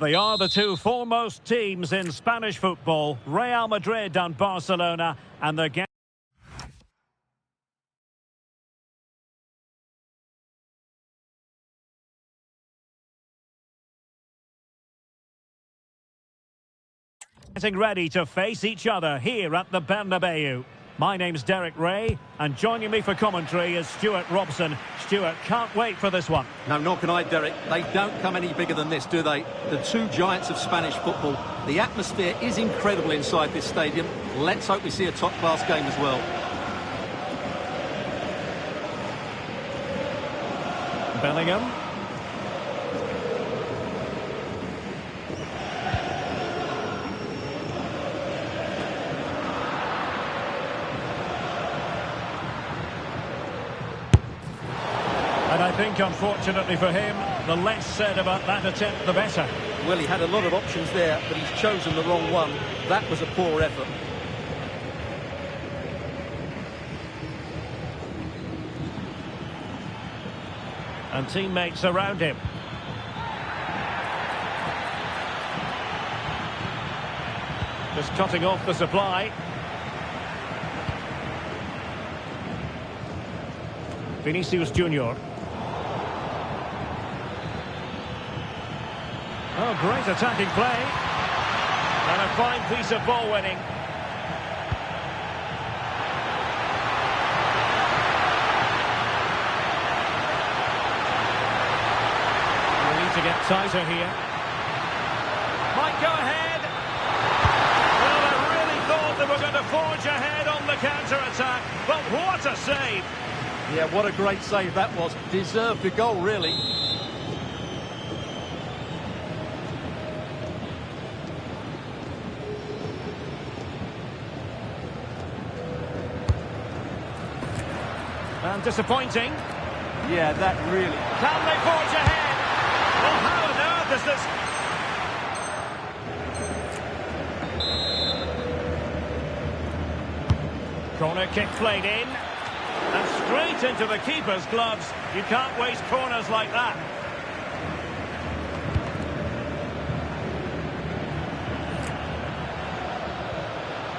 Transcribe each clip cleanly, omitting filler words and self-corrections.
They are the two foremost teams in Spanish football, Real Madrid and Barcelona, and they're getting ready to face each other here at the Bernabeu. My name's Derek Ray, and joining me for commentary is Stuart Robson. Stuart, can't wait for this one. No, nor can I, Derek. They don't come any bigger than this, do they? The two giants of Spanish football. The atmosphere is incredible inside this stadium. Let's hope we see a top-class game as well. Bellingham. And I think, unfortunately for him, the less said about that attempt, the better. Well, he had a lot of options there, but he's chosen the wrong one. That was a poor effort. And teammates around him. Just cutting off the supply. Vinicius Junior. Oh, great attacking play. And a fine piece of ball winning. We need to get tighter here. Might go ahead. Well, I really thought they were going to forge ahead on the counter-attack. But what a save. Yeah, what a great save that was. Deserved a goal, really. And disappointing. Yeah, that really... Can they forge ahead? Well, how on earth is this? Corner kick played in. And straight into the keeper's gloves. You can't waste corners like that.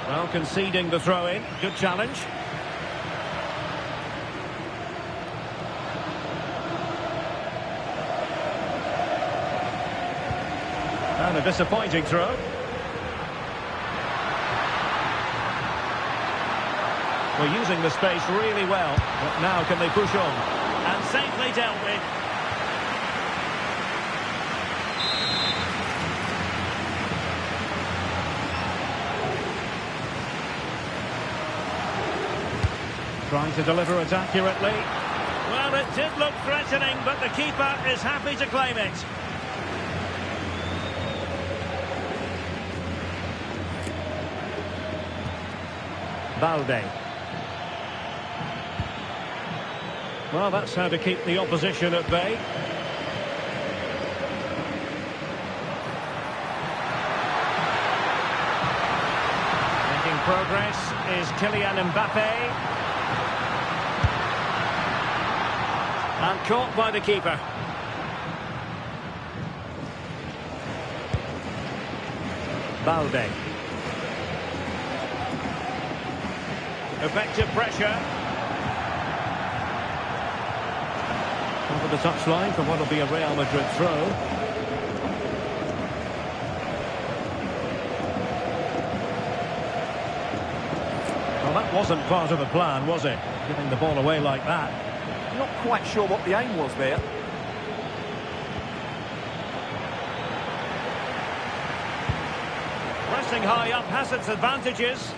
Well, conceding the throw-in. Good challenge. And a disappointing throw. We're using the space really well, but now can they push on? And safely dealt with. Trying to deliver it accurately. Well, it did look threatening, but the keeper is happy to claim it. Balde. Well, that's how to keep the opposition at bay. Making progress is Kylian Mbappe. And caught by the keeper. Balde. Effective pressure. Over the touchline for what will be a Real Madrid throw. Well, that wasn't part of the plan, was it? Giving the ball away like that. Not quite sure what the aim was there. Pressing high up has its advantages.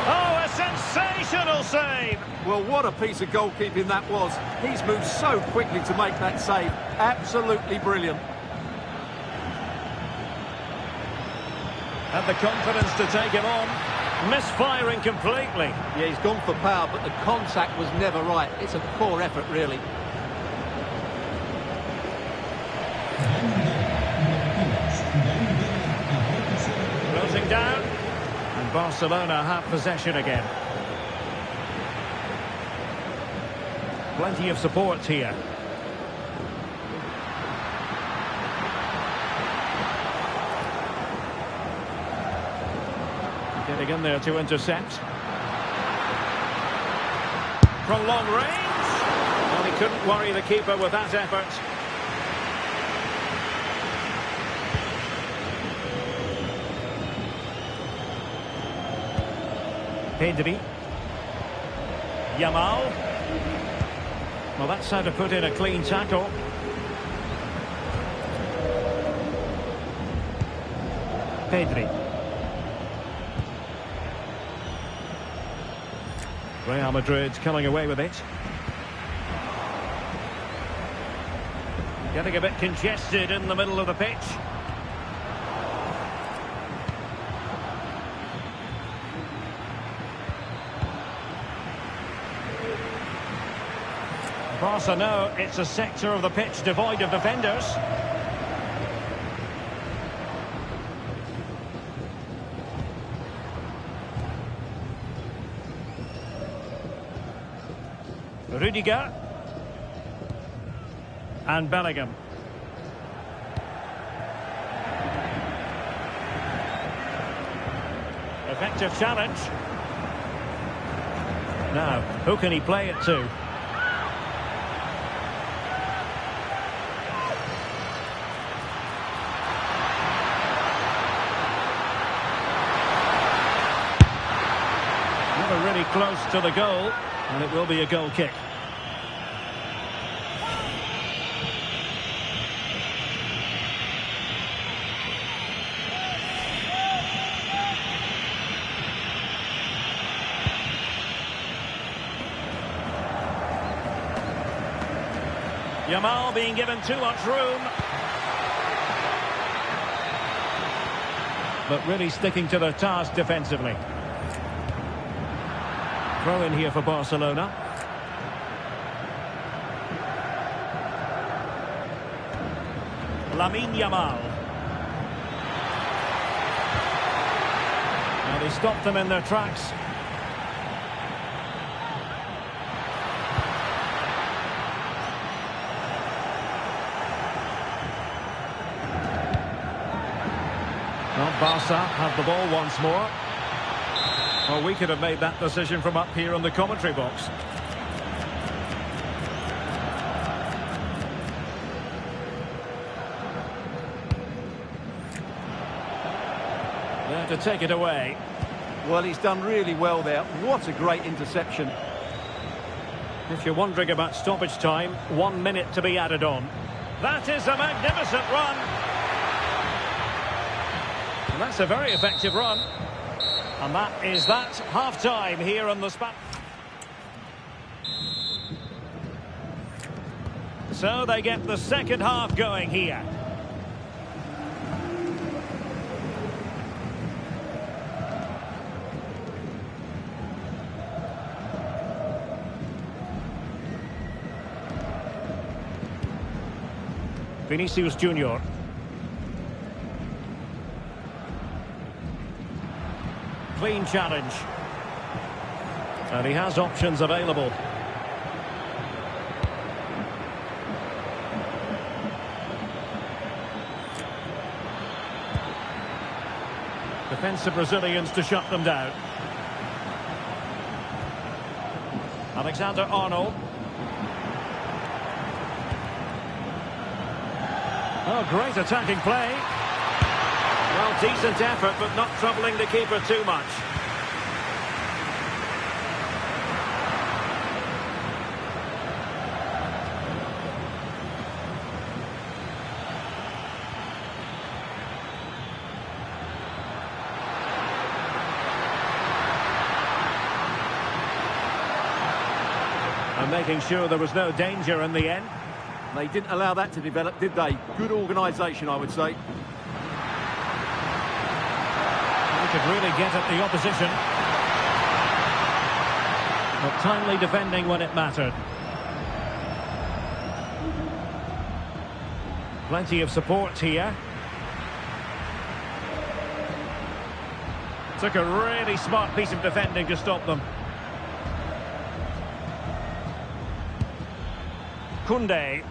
Oh, a sensational save! Well, what a piece of goalkeeping that was. He's moved so quickly to make that save. Absolutely brilliant. Had the confidence to take him on. Misfiring completely. Yeah, he's gone for power, but the contact was never right. It's a poor effort, really. Closing down. And Barcelona have possession again. Plenty of support here. Getting in there to intercept. From long range. Well, he couldn't worry the keeper with that effort. Pedri. Yamal. Well, that's how to put in a clean tackle. Pedri. Real Madrid coming away with it. Getting a bit congested in the middle of the pitch. Barca know it's a sector of the pitch devoid of defenders. Rudiger. And Bellingham. Effective challenge. Now, who can he play it to? Never really close to the goal, and it will be a goal kick. Yamal being given too much room. But really sticking to their task defensively. Throw in here for Barcelona. Lamine Yamal. Now they stopped them in their tracks. Well, Barca have the ball once more. Well, we could have made that decision from up here in the commentary box. There to take it away. Well, he's done really well there. What a great interception. If you're wondering about stoppage time, 1 minute to be added on. That is a magnificent run. And that's a very effective run. And that is that. Half-time here on the spot. So they get the second half going here. Vinicius Junior. Clean challenge. And he has options available. Defensive Brazilians to shut them down. Alexander-Arnold. Oh, great attacking play. Well, decent effort, but not troubling the keeper too much. And making sure there was no danger in the end. They didn't allow that to develop, did they? Good organisation, I would say. He could really get at the opposition. But timely defending when it mattered. Plenty of support here. Took a really smart piece of defending to stop them. Koundé.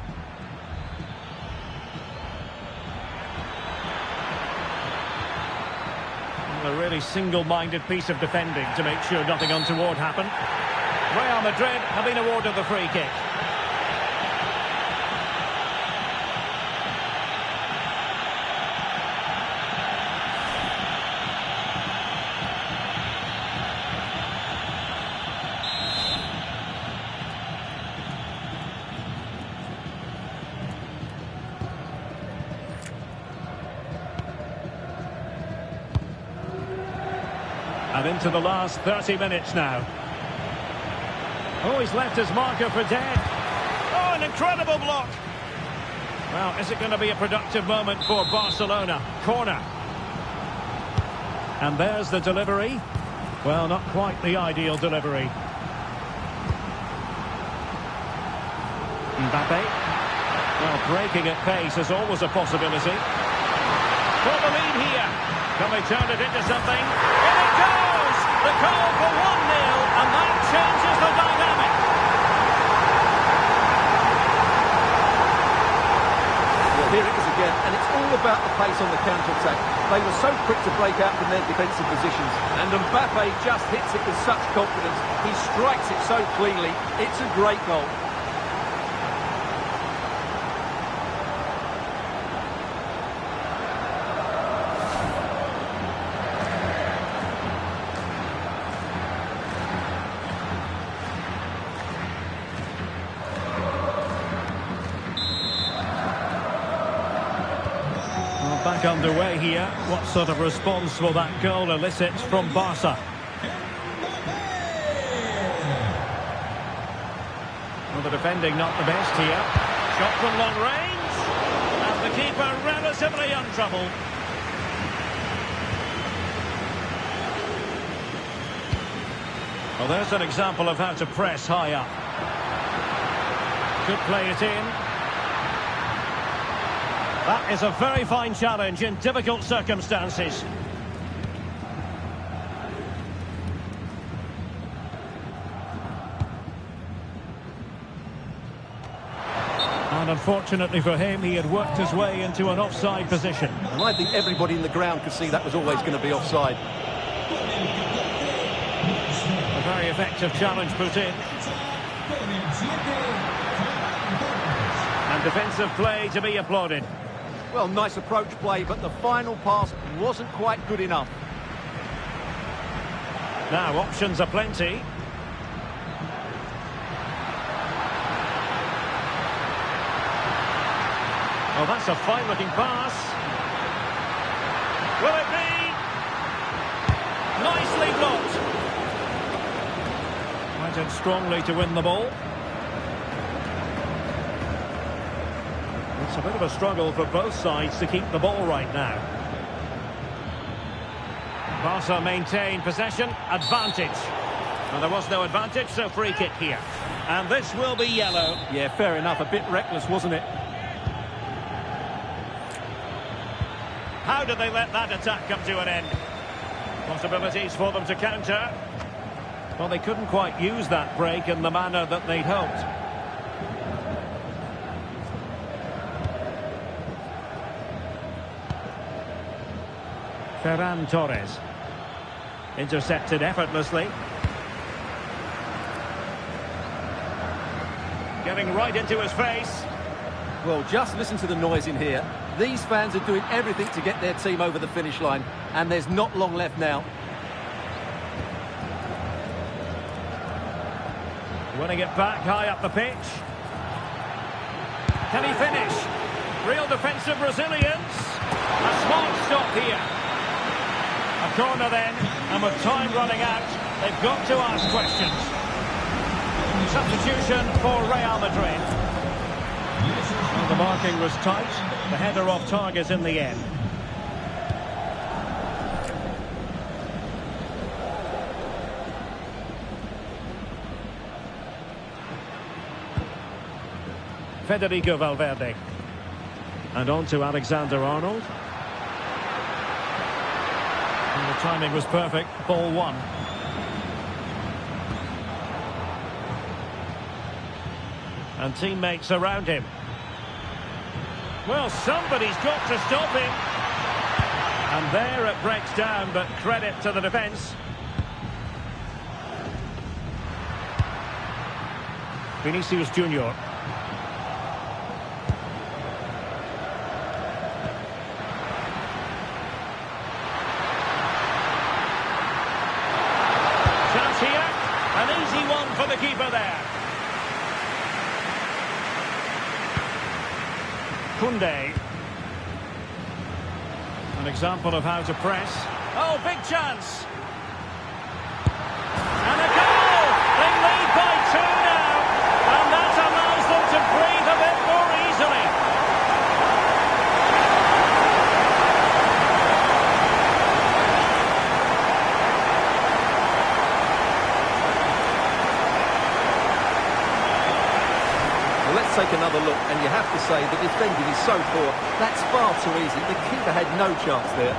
Well, a really single-minded piece of defending to make sure nothing untoward happened. Real Madrid have been awarded the free kick. And into the last 30 minutes now. Oh, he's left his marker for dead. Oh, an incredible block. Well, is it going to be a productive moment for Barcelona? Corner. And there's the delivery. Well, not quite the ideal delivery. Mbappe. Well, breaking at pace is always a possibility. For the lead here. Can they turn it into something? In it goes! The goal for 1-0, and that changes the dynamic. Well, here it is again, and it's all about the pace on the counter-attack. They were so quick to break out from their defensive positions, and Mbappe just hits it with such confidence. He strikes it so cleanly. It's a great goal. Back underway here. What sort of response will that goal elicit from Barca? Well, the defending not the best here. Shot from long range. And the keeper relatively untroubled. Well, there's an example of how to press high up. Could play it in. That is a very fine challenge in difficult circumstances. And unfortunately for him, he had worked his way into an offside position. And I think everybody in the ground could see that was always going to be offside. A very effective challenge put in. And defensive play to be applauded. Well, nice approach play, but the final pass wasn't quite good enough. Now, options are plenty. Oh, that's a fine-looking pass. Will it be? Nicely blocked. Went in strongly to win the ball. It's a bit of a struggle for both sides to keep the ball right now. Barca maintain possession, advantage. Well, there was no advantage, so free kick here. And this will be yellow. Yeah, fair enough. A bit reckless, wasn't it? How did they let that attack come to an end? Possibilities for them to counter. Well, they couldn't quite use that break in the manner that they'd hoped. Ferran Torres. Intercepted effortlessly. Getting right into his face. Well, just listen to the noise in here. These fans are doing everything to get their team over the finish line, and there's not long left now. Winning it back high up the pitch. Can he finish? Real defensive resilience. A smart stop here. A corner then, and with time running out, they've got to ask questions. Substitution for Real Madrid. Well, the marking was tight. The header off target in the end. Federico Valverde. And on to Alexander-Arnold. And the timing was perfect. Ball one. And teammates around him. Well, somebody's got to stop him. And there it breaks down, but credit to the defence. Vinicius Junior. Chance here. An easy one for the keeper there. Koundé. An example of how to press. Oh, big chance. And a goal! They lead by 2 now. And that allows them to breathe a bit more easily. Well, let's take another look, and you have to say the defending is so poor. That's far too easy. The keeper had no chance there.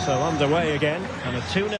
So underway again, and a 2-0